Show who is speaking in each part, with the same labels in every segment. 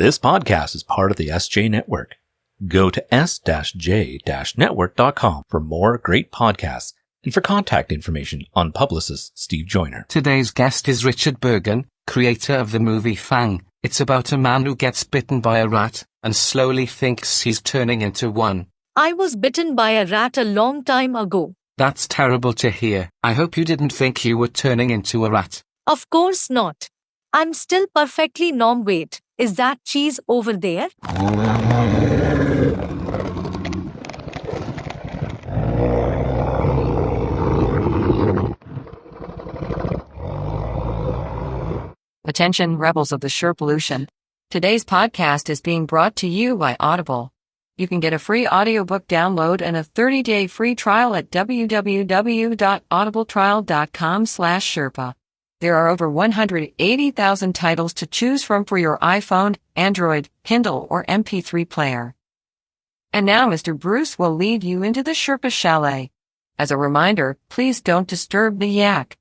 Speaker 1: This podcast is part of the SJ Network. Go to s-j-network.com for more great podcasts and for contact information on publicist Steve Joyner.
Speaker 2: Today's guest is Richard Burgin, creator of the movie Fang. It's about a man who gets bitten by a rat and slowly thinks he's turning into one.
Speaker 3: I was bitten by a rat a long time ago.
Speaker 2: That's terrible to hear. I hope you didn't think you were turning into a rat.
Speaker 3: Of course not. I'm still perfectly norm weight. Is that cheese over there?
Speaker 4: Attention, rebels of the Sherpalution. Today's podcast is being brought to you by Audible. You can get a free audiobook download and a 30-day free trial at www.audibletrial.com/Sherpa. There are over 180,000 titles to choose from for your iPhone, Android, Kindle, or MP3 player. And now Mr. Bruce will lead you into the Sherpa Chalet. As a reminder, please don't disturb the yak.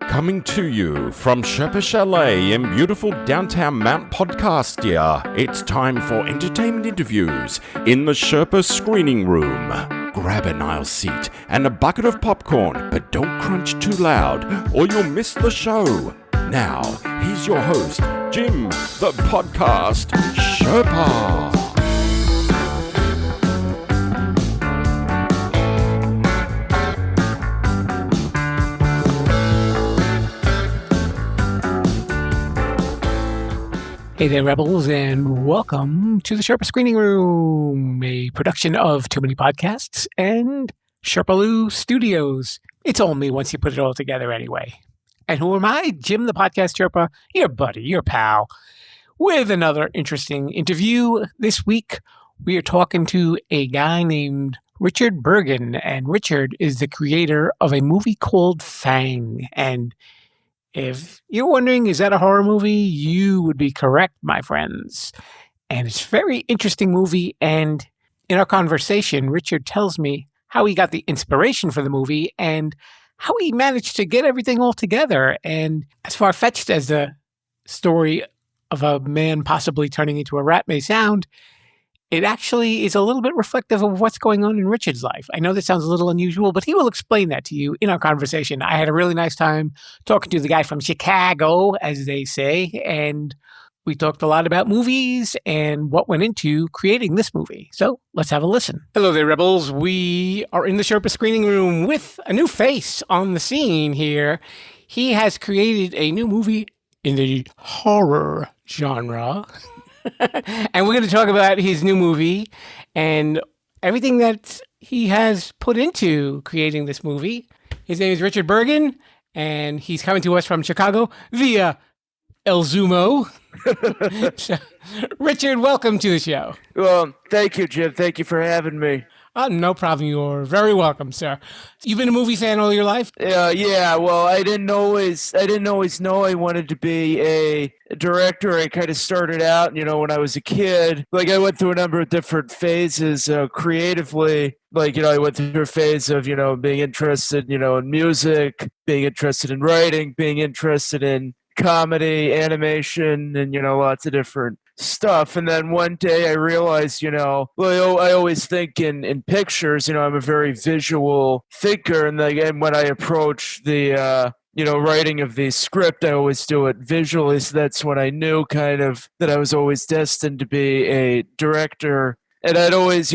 Speaker 5: Coming to you from Sherpa Chalet in beautiful downtown Mount Podcastia, it's time for entertainment interviews in the Sherpa screening room. Grab an aisle seat and a bucket of popcorn, but don't crunch too loud or you'll miss the show. Now, here's your host, Jim, the podcast Sherpa.
Speaker 6: Hey there, Rebels, and welcome to the Sherpa Screening Room, a production of Too Many Podcasts and Sherpaloo Studios. It's all me once you put it all together anyway. And who am I? Jim, the podcast Sherpa, your buddy, your pal, with another interesting interview. This week, we are talking to a guy named Richard Burgin, and Richard is the creator of a movie called Fang. And if you're wondering, is that a horror movie? You would be correct, my friends. And it's a very interesting movie. And in our conversation, Richard tells me how he got the inspiration for the movie and how he managed to get everything all together. And as far-fetched as the story of a man possibly turning into a rat may sound, it actually is a little bit reflective of what's going on in Richard's life. I know this sounds a little unusual, but he will explain that to you in our conversation. I had a really nice time talking to the guy from Chicago, as they say, and we talked a lot about movies and what went into creating this movie. So let's have a listen. Hello there, Rebels. We are in the Sherpa screening room with a new face on the scene here. He has created a new movie in the horror genre. And we're going to talk about his new movie and everything that he has put into creating this movie. His name is Richard Burgin, and he's coming to us from Chicago via El Zumo. So, Richard, welcome to the show.
Speaker 7: Well, thank you, Jim. Thank you for having me.
Speaker 6: No problem. You're very welcome, sir. You've been a movie fan all your life?
Speaker 7: Yeah. Well, I didn't always know I wanted to be a director. I kind of started out, when I was a kid. Like, I went through a number of different phases creatively. Like, I went through a phase of, being interested, in music, being interested in writing, being interested in comedy, animation, and, lots of different stuff. And then one day I realized, I always think in pictures, I'm a very visual thinker. And then when I approach the, writing of the script, I always do it visually. So that's when I knew kind of that I was always destined to be a director. And I'd always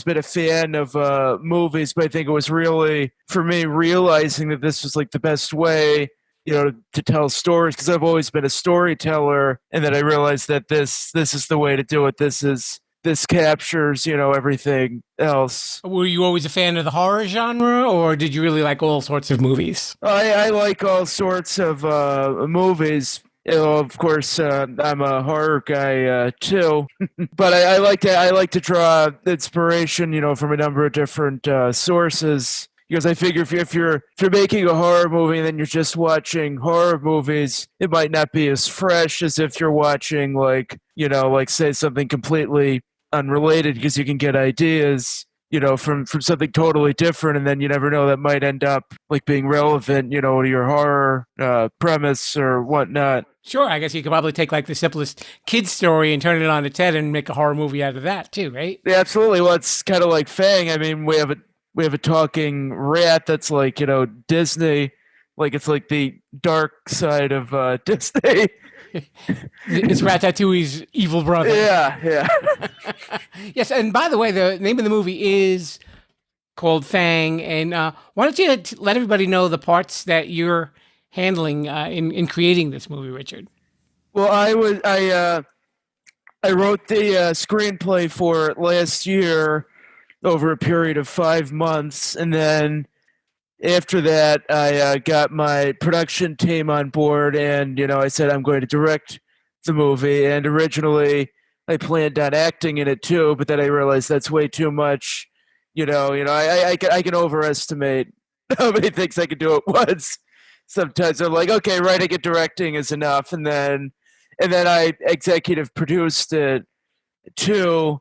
Speaker 7: been a fan of movies, but I think it was really, for me, realizing that this was like the best way to tell stories, because I've always been a storyteller, and then I realized that this is the way to do it. This captures, everything else.
Speaker 6: Were you always a fan of the horror genre, or did you really like all sorts of movies?
Speaker 7: I like all sorts of movies. Of course, I'm a horror guy too, but I like to draw inspiration, from a number of different sources. Because I figure if you're making a horror movie and then you're just watching horror movies, it might not be as fresh as if you're watching say something completely unrelated, because you can get ideas, from something totally different, and then you never know, that might end up like being relevant, to your horror premise or whatnot.
Speaker 6: Sure, I guess you could probably take like the simplest kid's story and turn it on its head and make a horror movie out of that too, right?
Speaker 7: Yeah, absolutely. Well, it's kind of like Fang. I mean, we have a talking rat that's like, Disney, like it's like the dark side of Disney.
Speaker 6: It's Ratatouille's evil brother.
Speaker 7: Yeah.
Speaker 6: Yes, and by the way, the name of the movie is called Fang. And why don't you let everybody know the parts that you're handling in creating this movie, Richard?
Speaker 7: Well, I wrote the screenplay for it last year over a period of 5 months, and then after that, I got my production team on board, and I said I'm going to direct the movie. And originally, I planned on acting in it too, but then I realized that's way too much. I can overestimate how many things I can do at once. Sometimes I'm like, okay, writing and directing is enough, and then I executive produced it too,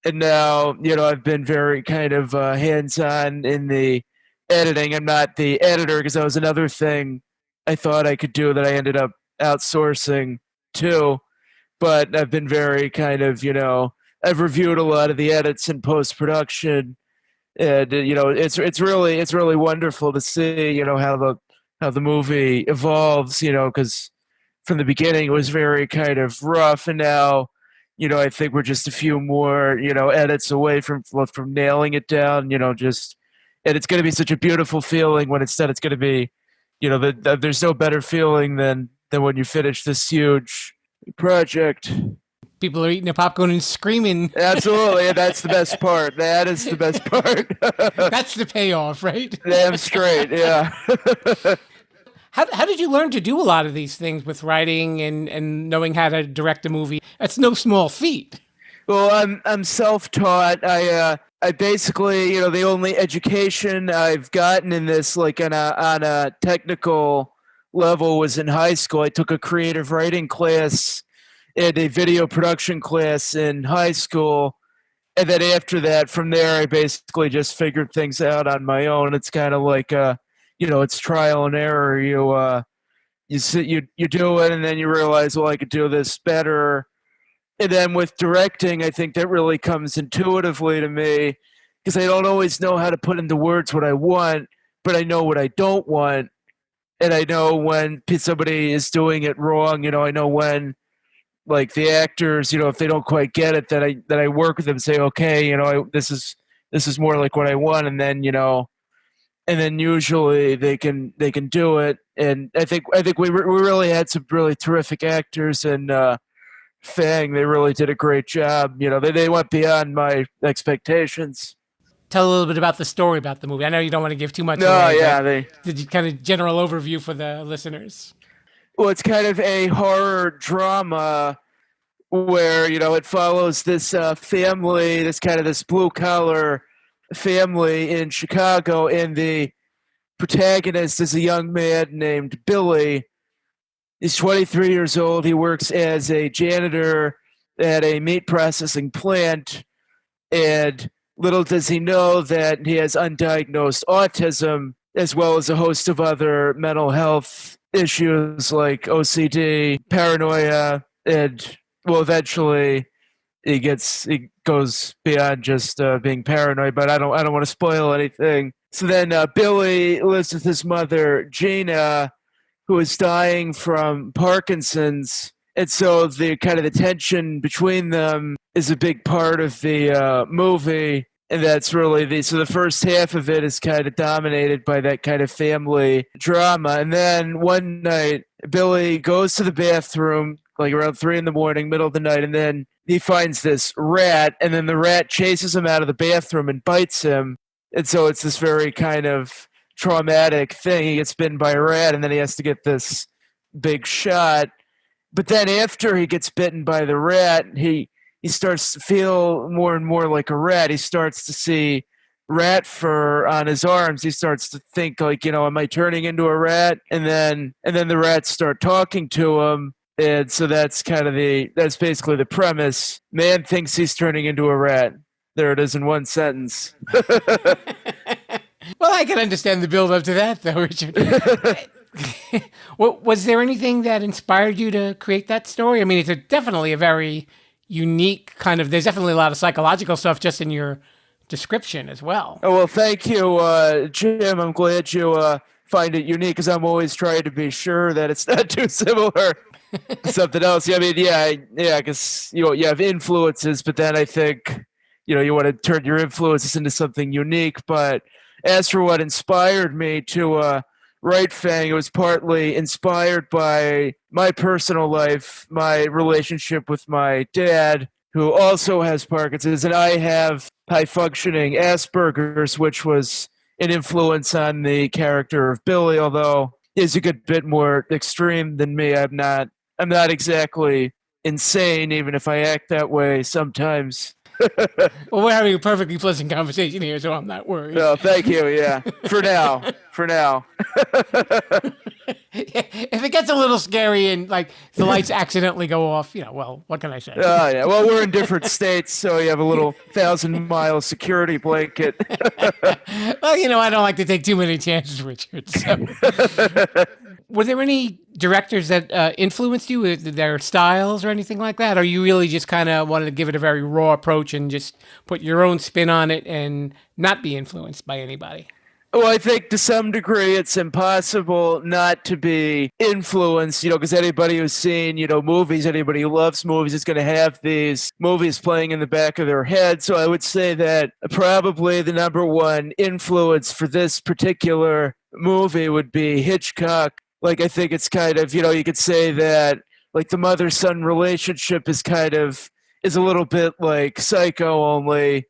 Speaker 7: and now I've been very kind of hands-on in the editing. I'm not the editor because that was another thing I thought I could do that I ended up outsourcing too. But I've been very kind of I've reviewed a lot of the edits in post-production, and it's really wonderful to see how the movie evolves, because from the beginning it was very kind of rough, and now I think we're just a few more edits away from nailing it down. And it's going to be such a beautiful feeling when it's done. It's going to be there's no better feeling than when you finish this huge project.
Speaker 6: People are eating their popcorn and screaming.
Speaker 7: Absolutely, and that's the best part. That is the best part.
Speaker 6: That's the payoff, right?
Speaker 7: Damn straight, yeah.
Speaker 6: How did you learn to do a lot of these things with writing and knowing how to direct a movie? That's no small feat.
Speaker 7: Well, I'm self-taught. I basically, the only education I've gotten in this, like on a technical level, was in high school. I took a creative writing class and a video production class in high school, and then after that, from there, I basically just figured things out on my own. It's kind of like it's trial and error. You do it, and then you realize, well, I could do this better. And then with directing, I think that really comes intuitively to me, because I don't always know how to put into words what I want, but I know what I don't want, and I know when somebody is doing it wrong. I know when, like, the actors, if they don't quite get it, that I work with them and say, okay, this is more like what I want, and then usually they can do it. And I think we really had some really terrific actors, and Fang, they really did a great job. They went beyond my expectations.
Speaker 6: Tell a little bit about the story about the movie. I know you don't want to give too much away.
Speaker 7: No, yeah,
Speaker 6: the kind of general overview for the listeners.
Speaker 7: Well, it's kind of a horror drama where it follows this family, this blue collar family in Chicago, and the protagonist is a young man named Billy. He's 23 years old. He works as a janitor at a meat processing plant, and little does he know that he has undiagnosed autism, as well as a host of other mental health issues like OCD, paranoia, and eventually he goes beyond just being paranoid. But I don't want to spoil anything. So then Billy lives with his mother, Gina, who is dying from Parkinson's. And so the kind of the tension between them is a big part of the movie. And that's really so the first half of it is kind of dominated by that kind of family drama. And then one night, Billy goes to the bathroom, like around 3 a.m, middle of the night, and then he finds this rat, and then the rat chases him out of the bathroom and bites him. And so it's this very kind of traumatic thing. He gets bitten by a rat, and then he has to get this big shot. But then after he gets bitten by the rat, he starts to feel more and more like a rat. He starts to see rat fur on his arms. He starts to think, like, am I turning into a rat? And then the rats start talking to him. And so that's basically the premise. Man thinks he's turning into a rat. There it is in one sentence.
Speaker 6: Well, I can understand the build up to that, though, Richard. Was there anything that inspired you to create that story? I mean, it's definitely a very unique kind of, there's definitely a lot of psychological stuff just in your description as well.
Speaker 7: Oh, well, thank you, Jim. I'm glad you find it unique because I'm always trying to be sure that it's not too similar to something else. Yeah, I mean, yeah, because you have influences, but then I think you want to turn your influences into something unique. But as for what inspired me to write Fang, it was partly inspired by my personal life, my relationship with my dad, who also has Parkinson's, and I have high-functioning Asperger's, which was an influence on the character of Billy, although is a good bit more extreme than me. I'm not exactly insane, even if I act that way sometimes.
Speaker 6: Well, we're having a perfectly pleasant conversation here, so I'm not worried.
Speaker 7: No, thank you. Yeah, for now.
Speaker 6: If it gets a little scary and like the lights accidentally go off, well, what can I say?
Speaker 7: Yeah. Well, we're in different states, so you have a little 1,000-mile security blanket.
Speaker 6: Well, I don't like to take too many chances, Richard. So. Were there any directors that influenced you with their styles or anything like that? Or you really just kind of wanted to give it a very raw approach and just put your own spin on it and not be influenced by anybody?
Speaker 7: Well, I think to some degree it's impossible not to be influenced, because anybody who's seen, movies, anybody who loves movies is going to have these movies playing in the back of their head. So I would say that probably the number one influence for this particular movie would be Hitchcock. Like, I think it's kind of, you could say that, like, the mother-son relationship is a little bit like Psycho, only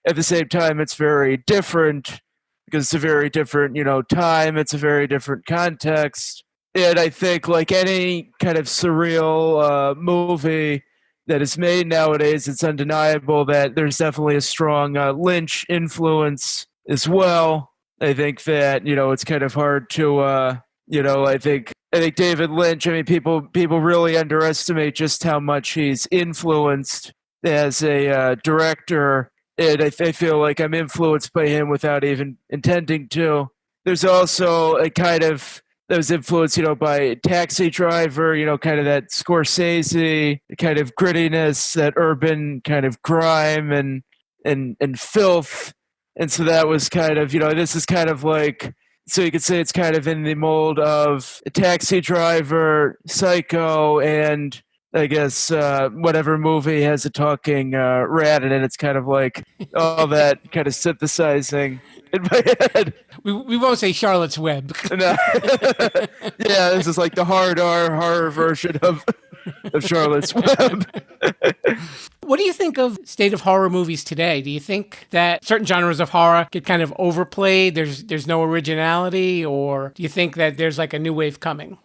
Speaker 7: at the same time it's very different because it's a very different, time. It's a very different context. And I think, like any kind of surreal movie that is made nowadays, it's undeniable that there's definitely a strong Lynch influence as well. I think that, it's kind of hard to, I think David Lynch, I mean, people really underestimate just how much he's influenced as a director. And I feel like I'm influenced by him without even intending to. There's also a kind of, that was influenced, by Taxi Driver, kind of that Scorsese kind of grittiness, that urban kind of grime and filth. And so that was kind of, this is kind of like, so you could say it's kind of in the mold of a Taxi Driver, Psycho, and I guess whatever movie has a talking rat in it. It's kind of like all that kind of synthesizing in my head.
Speaker 6: We won't say Charlotte's Web.
Speaker 7: No. Yeah, this is like the hard R horror version of Charlotte's Web.
Speaker 6: What do you think of state of horror movies today? Do you think that certain genres of horror get kind of overplayed? There's no originality, or do you think that there's like a new wave coming?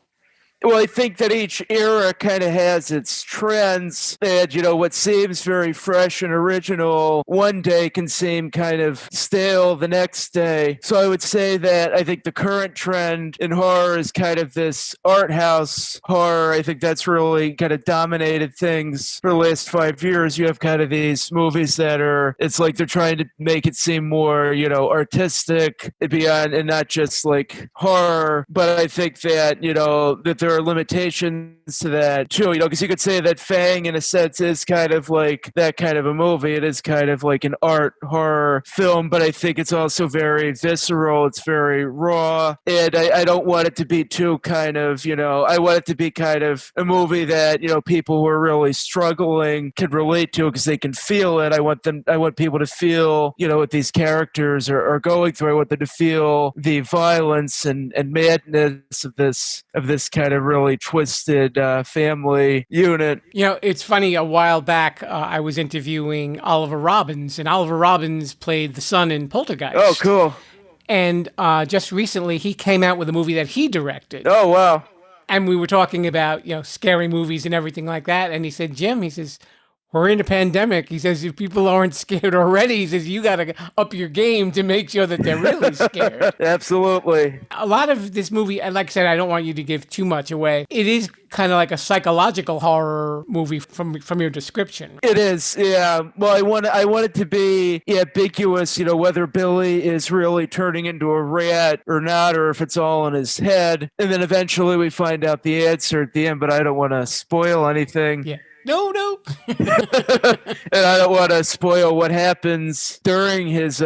Speaker 7: Well, I think that each era kind of has its trends, and what seems very fresh and original one day can seem kind of stale the next day. So I would say that I think the current trend in horror is kind of this art house horror. I think that's really kind of dominated things for the last 5 years. You have kind of these movies that it's like they're trying to make it seem more, artistic beyond, and not just like horror. But I think that, that there are limitations to that too, because you could say that Fang in a sense is kind of like that kind of a movie. It is kind of like an art horror film, but I think it's also very visceral. It's very raw, and I don't want it to be too kind of, I want it to be kind of a movie that, people who are really struggling can relate to because they can feel it. I want people to feel, what these characters are going through. I want them to feel the violence and madness of this kind of really twisted family unit.
Speaker 6: It's funny, a while back I was interviewing Oliver Robbins, and Oliver Robbins played the son in Poltergeist.
Speaker 7: Oh, cool.
Speaker 6: And just recently he came out with a movie that he directed.
Speaker 7: Oh, wow.
Speaker 6: And we were talking about, scary movies and everything like that. And he said, Jim, he says, we're in a pandemic. He says, if people aren't scared already, he says, you got to up your game to make sure that they're really scared.
Speaker 7: Absolutely.
Speaker 6: A lot of this movie, and like I said, I don't want you to give too much away. It is kind of like a psychological horror movie from your description.
Speaker 7: It is, yeah. Well, I want it to be ambiguous, whether Billy is really turning into a rat or not, or if it's all in his head. And then eventually we find out the answer at the end, but I don't want to spoil anything.
Speaker 6: Yeah. No.
Speaker 7: And I don't want to spoil what happens during his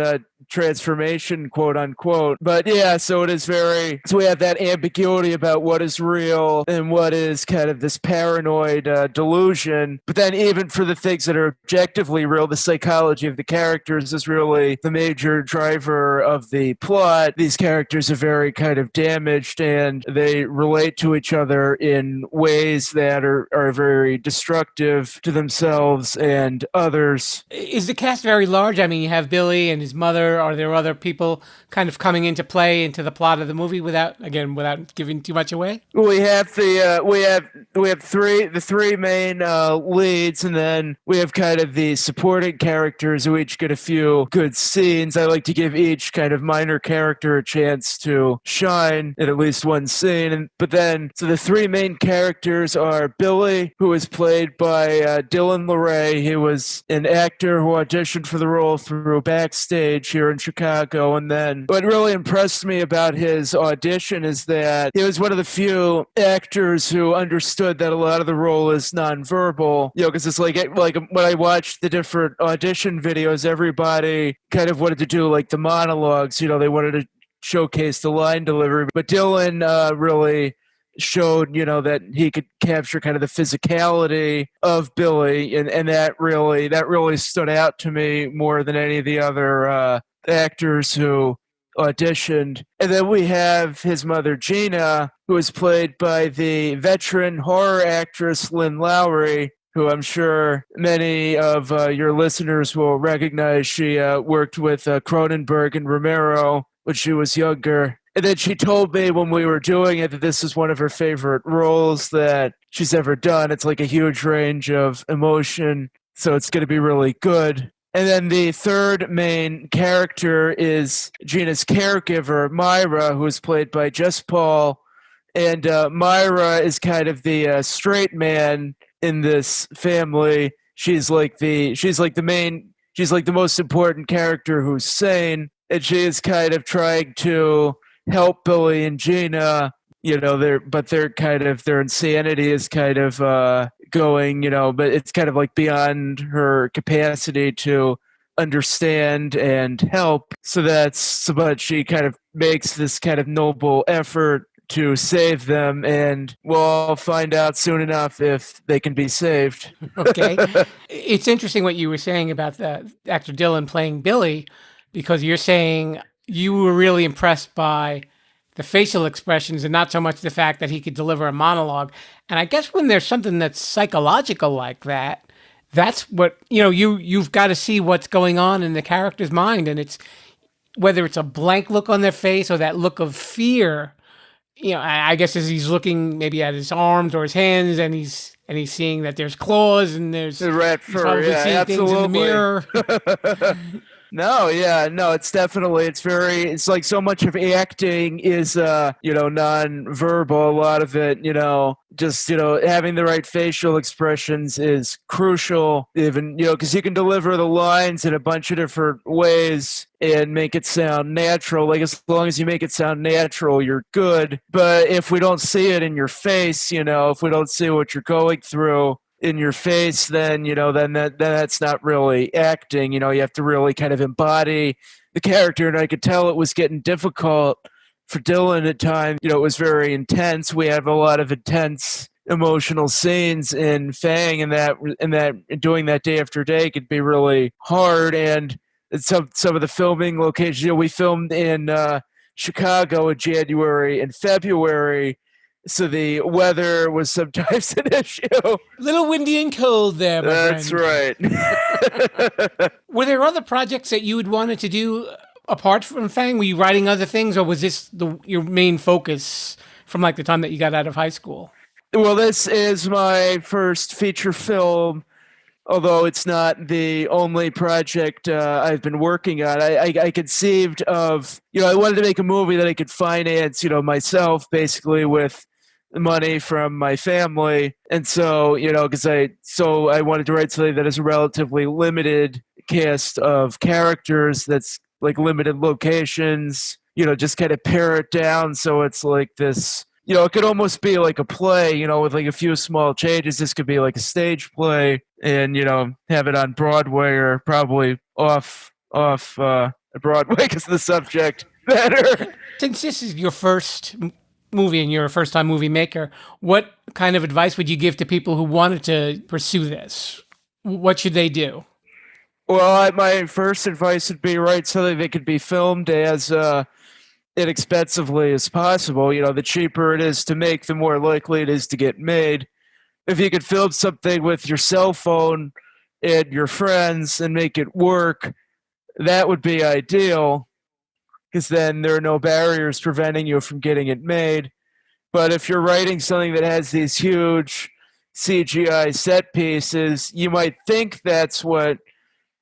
Speaker 7: transformation, quote unquote. But yeah, so it is so we have that ambiguity about what is real and what is kind of this paranoid delusion. But then even for the things that are objectively real, the psychology of the characters is really the major driver of the plot. These characters are very kind of damaged, and they relate to each other in ways that are very destructive to themselves and others.
Speaker 6: Is the cast very large? I mean, you have Billy and his mother. Are there other people kind of coming into play into the plot of the movie without giving too much away?
Speaker 7: We have the three main leads, and then we have kind of the supporting characters who each get a few good scenes. I like to give each kind of minor character a chance to shine in at least one scene. So the three main characters are Billy, who is played by Dylan LeRae. He was an actor who auditioned for the role through Backstage here in Chicago. And then what really impressed me about his audition is that he was one of the few actors who understood that a lot of the role is nonverbal. Because it's like when I watched the different audition videos, everybody kind of wanted to do like the monologues. They wanted to showcase the line delivery. But Dylan really showed, that he could capture kind of the physicality of Billy, and that really stood out to me more than any of the other actors who auditioned. And then we have his mother, Gina, who is played by the veteran horror actress Lynn Lowry, who I'm sure many of your listeners will recognize. She worked with Cronenberg and Romero when she was younger. And then she told me when we were doing it that this is one of her favorite roles that she's ever done. It's like a huge range of emotion, so it's going to be really good. And then the third main character is Gina's caregiver, Myra, who is played by Jess Paul. And Myra is kind of the straight man in this family. She's like the most important character who's sane, and she is kind of trying to help Billy and Gina. Their insanity is kind of going, but it's kind of like beyond her capacity to understand and help. But she kind of makes this kind of noble effort to save them, and we'll find out soon enough if they can be saved.
Speaker 6: Okay. It's interesting what you were saying about the actor Dylan playing Billy, because you're saying you were really impressed by the facial expressions and not so much the fact that he could deliver a monologue. And I guess when there's something that's psychological like that, that's what, you've got to see what's going on in the character's mind. And it's whether it's a blank look on their face or that look of fear, I guess as he's looking maybe at his arms or his hands, and he's seeing that there's claws and there's
Speaker 7: the red fur, yeah,
Speaker 6: things in the mirror.
Speaker 7: It's like so much of acting is, non-verbal. A lot of it, having the right facial expressions is crucial, even, because you can deliver the lines in a bunch of different ways and make it sound natural. Like, as long as you make it sound natural, you're good. But if we don't see it in your face, if we don't see what you're going through in your face, then that's not really acting. You have to really kind of embody the character, and I could tell it was getting difficult for Dylan at times. It was very intense. We have a lot of intense emotional scenes in Fang, and that doing that day after day could be really hard. And some of the filming locations, we filmed in Chicago in January and February, so the weather was sometimes an issue. A
Speaker 6: little windy and cold there, my
Speaker 7: That's
Speaker 6: friend.
Speaker 7: Right.
Speaker 6: Were there other projects that you had wanted to do apart from Fang? Were you writing other things, or was this your main focus from like the time that you got out of high school?
Speaker 7: Well, this is my first feature film although it's not the only project I've been working on. I conceived of, I wanted to make a movie that I could finance, myself, basically with money from my family. And so, because I wanted to write something that is a relatively limited cast of characters, that's like limited locations, just kind of pare it down so it's like this, it could almost be like a play, with like a few small changes. This could be like a stage play and, have it on Broadway or probably off Broadway because the subject matter.
Speaker 6: Since this is your first movie and you're a first-time movie maker, what kind of advice would you give to people who wanted to pursue this? What should they do?
Speaker 7: Well, my first advice would be write something that could be filmed as inexpensively as possible. The cheaper it is to make, the more likely it is to get made. If you could film something with your cell phone and your friends and make it work, that would be ideal, because then there are no barriers preventing you from getting it made. But if you're writing something that has these huge CGI set pieces, you might think that's what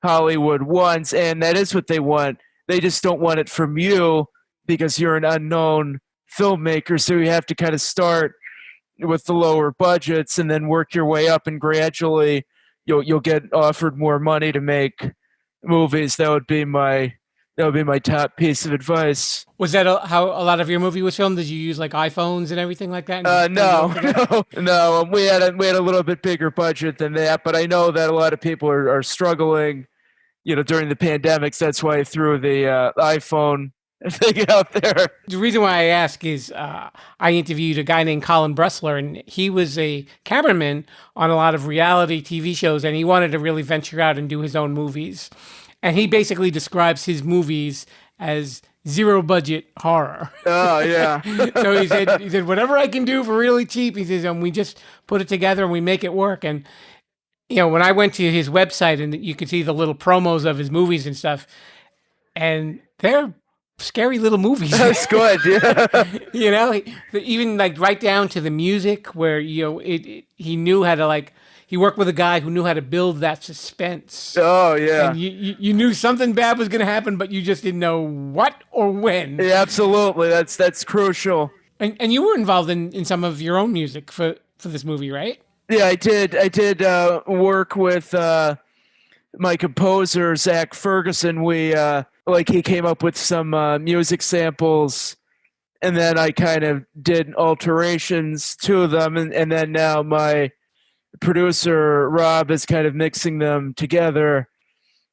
Speaker 7: Hollywood wants, and that is what they want. They just don't want it from you because you're an unknown filmmaker, so you have to kind of start with the lower budgets and then work your way up, and gradually you'll get offered more money to make movies. That would be my top piece of advice.
Speaker 6: Was that how a lot of your movie was filmed? Did you use like iPhones and everything like that?
Speaker 7: No. We had a little bit bigger budget than that, but I know that a lot of people are struggling, during the pandemics. That's why I threw the iPhone thing out there.
Speaker 6: The reason why I ask is I interviewed a guy named Colin Bressler, and he was a cameraman on a lot of reality TV shows, and he wanted to really venture out and do his own movies. And he basically describes his movies as zero budget horror.
Speaker 7: Oh, yeah.
Speaker 6: So he said, whatever I can do for really cheap, he says, and we just put it together and we make it work. And, when I went to his website and you could see the little promos of his movies and stuff, and they're scary little movies.
Speaker 7: That's good, yeah.
Speaker 6: Even like right down to the music where, he knew how to he worked with a guy who knew how to build that suspense.
Speaker 7: Oh, yeah.
Speaker 6: And you knew something bad was going to happen, but you just didn't know what or when.
Speaker 7: Yeah, absolutely. That's crucial.
Speaker 6: And you were involved in some of your own music for this movie, right?
Speaker 7: Yeah, I did work with my composer, Zach Ferguson. We he came up with some music samples, and then I kind of did alterations to them, and then now my producer Rob is kind of mixing them together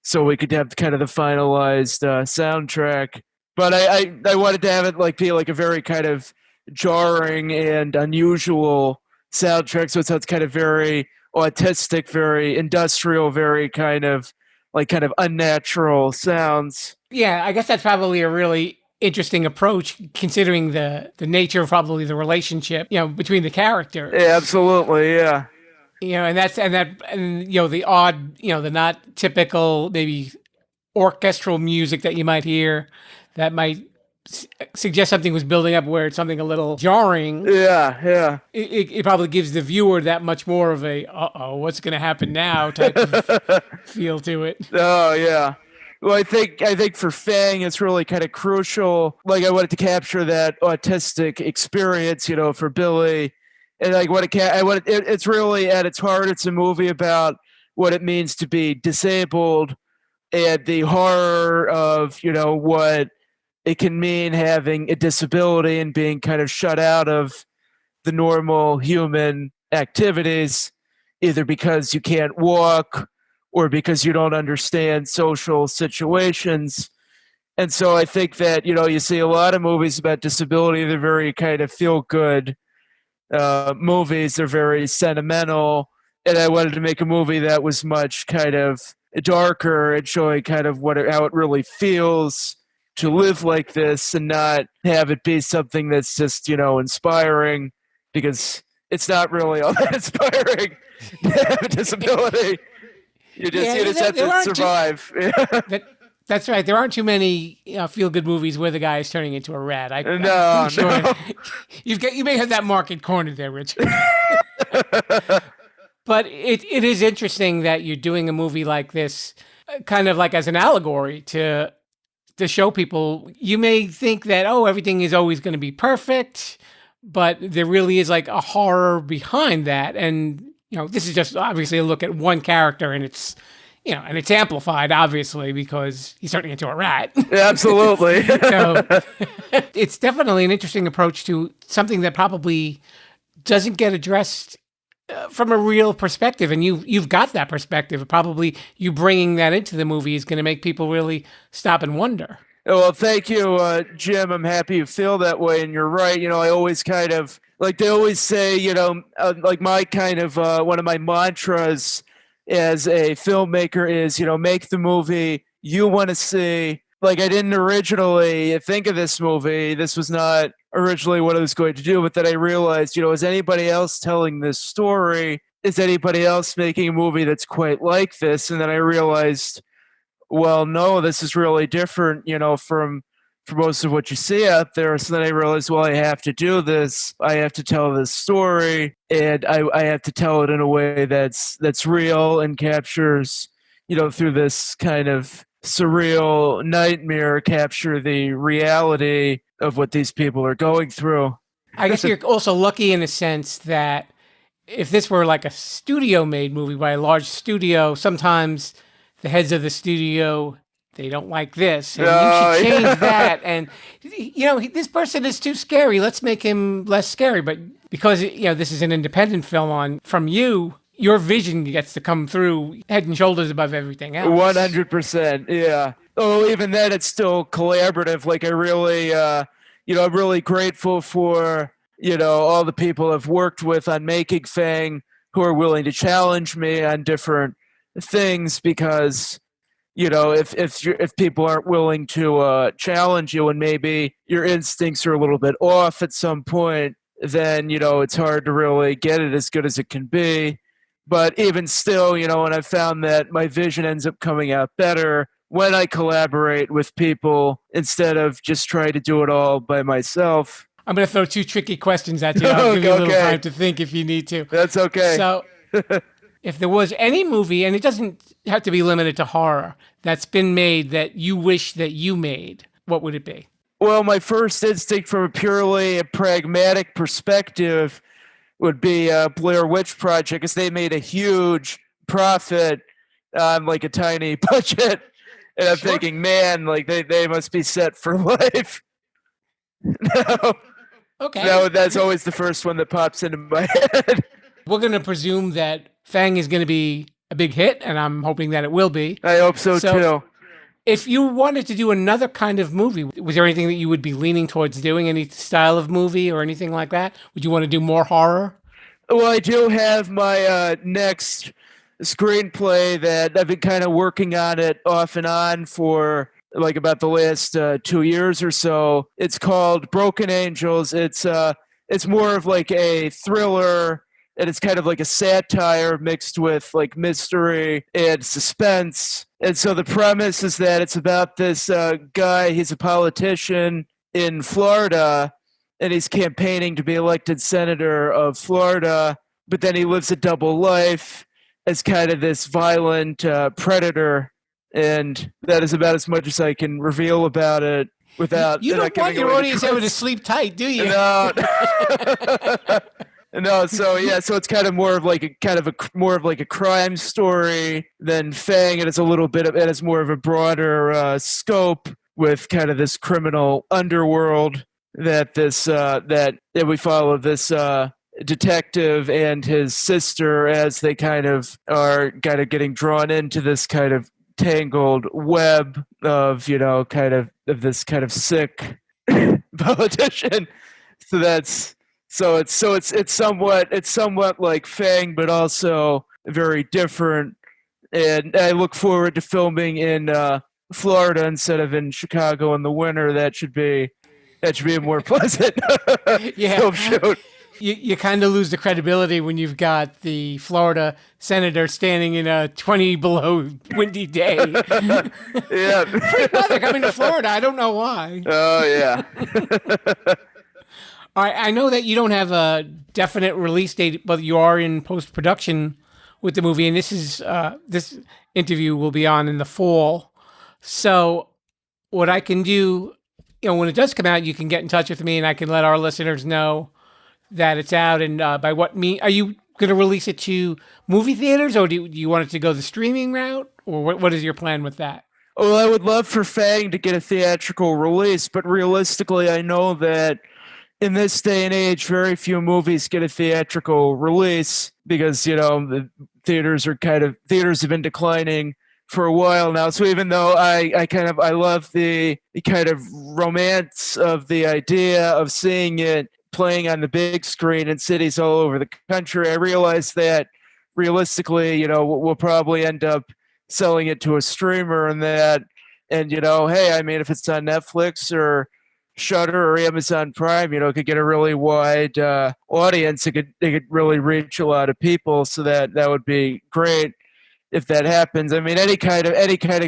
Speaker 7: so we could have kind of the finalized soundtrack. But I wanted to have it be a very kind of jarring and unusual soundtrack, so it sounds kind of very autistic, very industrial, very kind of unnatural sounds.
Speaker 6: Yeah, I guess that's probably a really interesting approach, considering the nature of probably the relationship, between the characters.
Speaker 7: Yeah, absolutely, yeah.
Speaker 6: And the odd, the not typical, maybe orchestral music that you might hear that might suggest something was building up where it's something a little jarring.
Speaker 7: Yeah.
Speaker 6: It probably gives the viewer that much more of a, what's going to happen now type of feel to it.
Speaker 7: Oh, yeah. Well, I think for Fang, it's really kind of crucial. I wanted to capture that autistic experience, for Billy. And it's really at its heart, it's a movie about what it means to be disabled and the horror of, what it can mean having a disability and being kind of shut out of the normal human activities, either because you can't walk or because you don't understand social situations. And so I think that, you see a lot of movies about disability, they're very kind of feel-good movies, they're very sentimental, and I wanted to make a movie that was much kind of darker and showing kind of how it really feels to live like this, and not have it be something that's just inspiring, because it's not really all that inspiring to have a disability. You just have to survive.
Speaker 6: That's right. There aren't too many feel-good movies where the guy is turning into a rat.
Speaker 7: No.
Speaker 6: You may have that market cornered there, Rich. But it is interesting that you're doing a movie like this, kind of like as an allegory to show people. You may think that, oh, everything is always going to be perfect, but there really is like a horror behind that. And, this is just obviously a look at one character, and it's, and it's amplified, obviously, because he's turning into a rat.
Speaker 7: Absolutely.
Speaker 6: So it's definitely an interesting approach to something that probably doesn't get addressed from a real perspective. And you've got that perspective. Probably you bringing that into the movie is going to make people really stop and wonder.
Speaker 7: Well, thank you, Jim. I'm happy you feel that way. And you're right. I always kind of, like they always say, like my kind of, one of my mantras as a filmmaker is, make the movie you want to see. Like I didn't originally think of this movie. This was not originally what I was going to do, but then I realized, is anybody else telling this story? Is anybody else making a movie that's quite like this? And then I realized, well, no, this is really different, from most of what you see out there. So then I realized, well, I have to do this. I have to tell this story, and I have to tell it in a way that's real and captures, through this kind of surreal nightmare, capture the reality of what these people are going through.
Speaker 6: I guess you're also lucky in a sense that if this were like a studio-made movie by a large studio, sometimes the heads of the studio, they don't like this. And you should change that. And, this person is too scary. Let's make him less scary. But because, this is an independent film from you, your vision gets to come through head and shoulders above everything else.
Speaker 7: 100%. Yeah. Oh, even then it's still collaborative. Like I really, I'm really grateful for, all the people I've worked with on making Fang who are willing to challenge me on different things, because if people aren't willing to challenge you and maybe your instincts are a little bit off at some point, then it's hard to really get it as good as it can be. But even still, and I've found that my vision ends up coming out better when I collaborate with people instead of just trying to do it all by myself.
Speaker 6: I'm going to throw two tricky questions at you. I'll give you a little time to think if you need to.
Speaker 7: That's okay.
Speaker 6: So if there was any movie, and it doesn't have to be limited to horror, that's been made that you wish that you made, what would it be?
Speaker 7: Well, my first instinct from a purely pragmatic perspective would be Blair Witch Project, because they made a huge profit on like a tiny budget. And I'm thinking, man, like they must be set for life. No.
Speaker 6: Okay.
Speaker 7: No, that's always the first one that pops into my head.
Speaker 6: We're going to presume that Fang is going to be a big hit, and I'm hoping that it will be.
Speaker 7: I hope so too.
Speaker 6: If you wanted to do another kind of movie, was there anything that you would be leaning towards doing? Any style of movie or anything like that? Would you want to do more horror?
Speaker 7: Well, I do have my next screenplay that I've been kind of working on it off and on for like about the last 2 years or so. It's called Broken Angels. It's more of like a thriller, and it's kind of like a satire mixed with like mystery and suspense. And so the premise is that it's about this guy. He's a politician in Florida, and he's campaigning to be elected senator of Florida, but then he lives a double life as kind of this violent predator. And that is about as much as I can reveal about it without...
Speaker 6: You don't want your audience able to sleep tight, do you?
Speaker 7: No. No, so it's kind of more of like a crime story than Fang. It has more of a broader scope with kind of this criminal underworld that we follow this detective and his sister as they kind of getting drawn into this kind of tangled web of this kind of sick politician. It's somewhat like Fang, but also very different. And I look forward to filming in Florida instead of in Chicago in the winter. That should be a more pleasant film shoot.
Speaker 6: You kind of lose the credibility when you've got the Florida senator standing in a 20 below windy day.
Speaker 7: Yeah.
Speaker 6: Freak weather coming to Florida. I don't know why.
Speaker 7: Oh, yeah.
Speaker 6: All right. I know that you don't have a definite release date, but you are in post-production with the movie, and this interview will be on in the fall. So what I can do, when it does come out, you can get in touch with me and I can let our listeners know that it's out. And by what means, are you going to release it to movie theaters, or do you want it to go the streaming route, or what is your plan with that?
Speaker 7: Well, I would love for Fang to get a theatrical release, but realistically, I know that in this day and age, very few movies get a theatrical release because, the theaters have been declining for a while now. So even though I love the kind of romance of the idea of seeing it playing on the big screen in cities all over the country, I realize that realistically, we'll probably end up selling it to a streamer and hey, I mean, if it's on Netflix or Shudder or Amazon Prime, it could get a really wide audience. It could really reach a lot of people. So that would be great if that happens. I mean, any kind of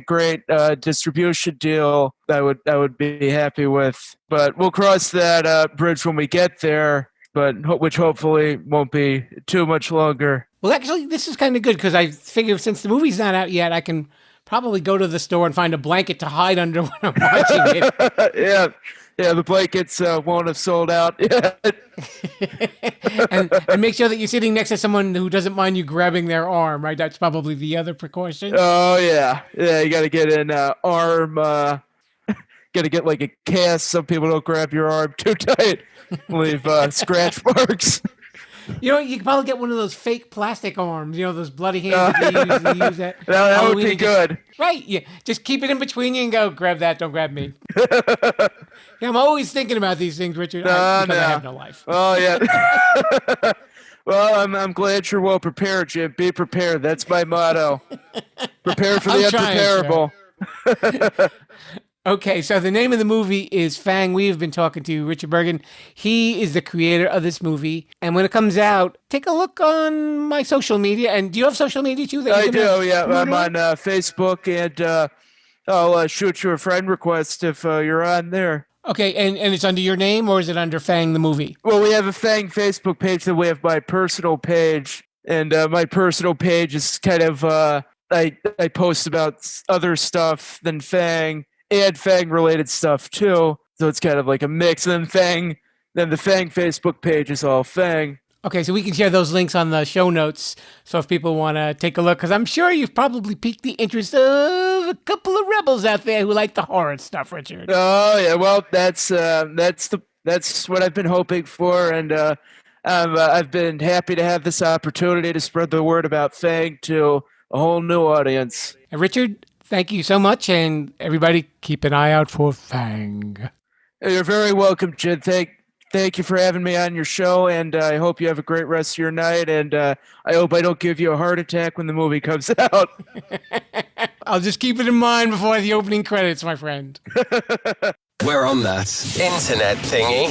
Speaker 7: great distribution deal, I would be happy with. But we'll cross that bridge when we get there. But which hopefully won't be too much longer.
Speaker 6: Well, actually, this is kind of good because I figure since the movie's not out yet, I can probably go to the store and find a blanket to hide under when I'm watching it. Yeah, the blankets won't have sold out yet. and make sure that you're sitting next to someone who doesn't mind you grabbing their arm, right? That's probably the other precaution.
Speaker 7: Oh, yeah. Yeah, you got to get an arm, got to get like a cast so people don't grab your arm too tight. Leave scratch marks.
Speaker 6: You can probably get one of those fake plastic arms, those bloody hands that they usually use.
Speaker 7: That would be good.
Speaker 6: Right, yeah. Just keep it in between you and go, grab that, don't grab me. I'm always thinking about these things, Richard, because I have no life.
Speaker 7: Oh, yeah. Well, I'm glad you're well prepared, Jim. Be prepared. That's my motto. Prepare for the unpreparable.
Speaker 6: Okay, so the name of the movie is Fang. We have been talking to Richard Burgin. He is the creator of this movie. And when it comes out, take a look on my social media. And do you have social media too?
Speaker 7: I do, yeah. I'm on Facebook, and I'll shoot you a friend request if you're on there.
Speaker 6: Okay, and it's under your name, or is it under Fang the movie?
Speaker 7: Well, we have a Fang Facebook page, then we have my personal page. And my personal page is kind of, I post about other stuff than Fang. And Fang-related stuff, too. So it's kind of like a mix. And then the Fang Facebook page is all Fang.
Speaker 6: Okay, so we can share those links on the show notes. So if people want to take a look, because I'm sure you've probably piqued the interest of a couple of rebels out there who like the horror stuff, Richard.
Speaker 7: Oh, yeah. Well, that's what I've been hoping for. And I've been happy to have this opportunity to spread the word about Fang to a whole new audience.
Speaker 6: And Richard, thank you so much, and everybody keep an eye out for Fang.
Speaker 7: You're very welcome, Jim. Thank you for having me on your show, and I hope you have a great rest of your night, and I hope I don't give you a heart attack when the movie comes out.
Speaker 6: I'll just keep it in mind before the opening credits, my friend.
Speaker 8: We're on that internet thingy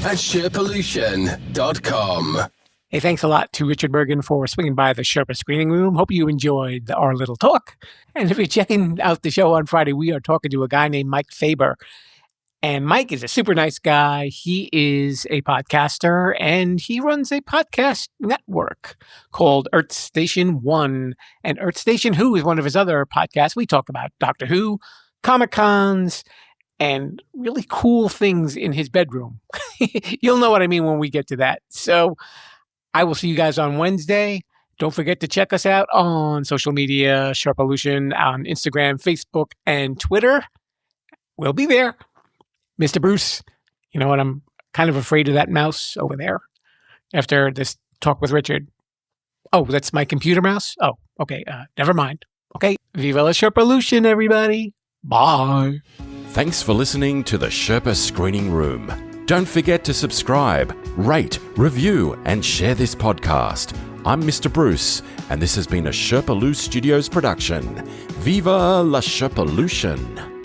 Speaker 8: at Sherpalution.com.
Speaker 6: Hey, thanks a lot to Richard Burgin for swinging by the Sherpa Screening Room. Hope you enjoyed our little talk. And if you're checking out the show on Friday, we are talking to a guy named Mike Faber. And Mike is a super nice guy. He is a podcaster, and he runs a podcast network called Earth Station One. And Earth Station Who is one of his other podcasts. We talk about Doctor Who, Comic-Cons, and really cool things in his bedroom. You'll know what I mean when we get to that. So I will see you guys on Wednesday. Don't forget to check us out on social media, Sherpalution, on Instagram, Facebook, and Twitter. We'll be there. Mr. Bruce, you know what? I'm kind of afraid of that mouse over there after this talk with Richard. Oh, that's my computer mouse? Oh, okay. Never mind. Okay. Viva la Sherpalution, everybody. Bye.
Speaker 5: Thanks for listening to the Sherpa Screening Room. Don't forget to subscribe, rate, review, and share this podcast. I'm Mr. Bruce, and this has been a Sherpaloo Studios production. Viva la Sherpalution!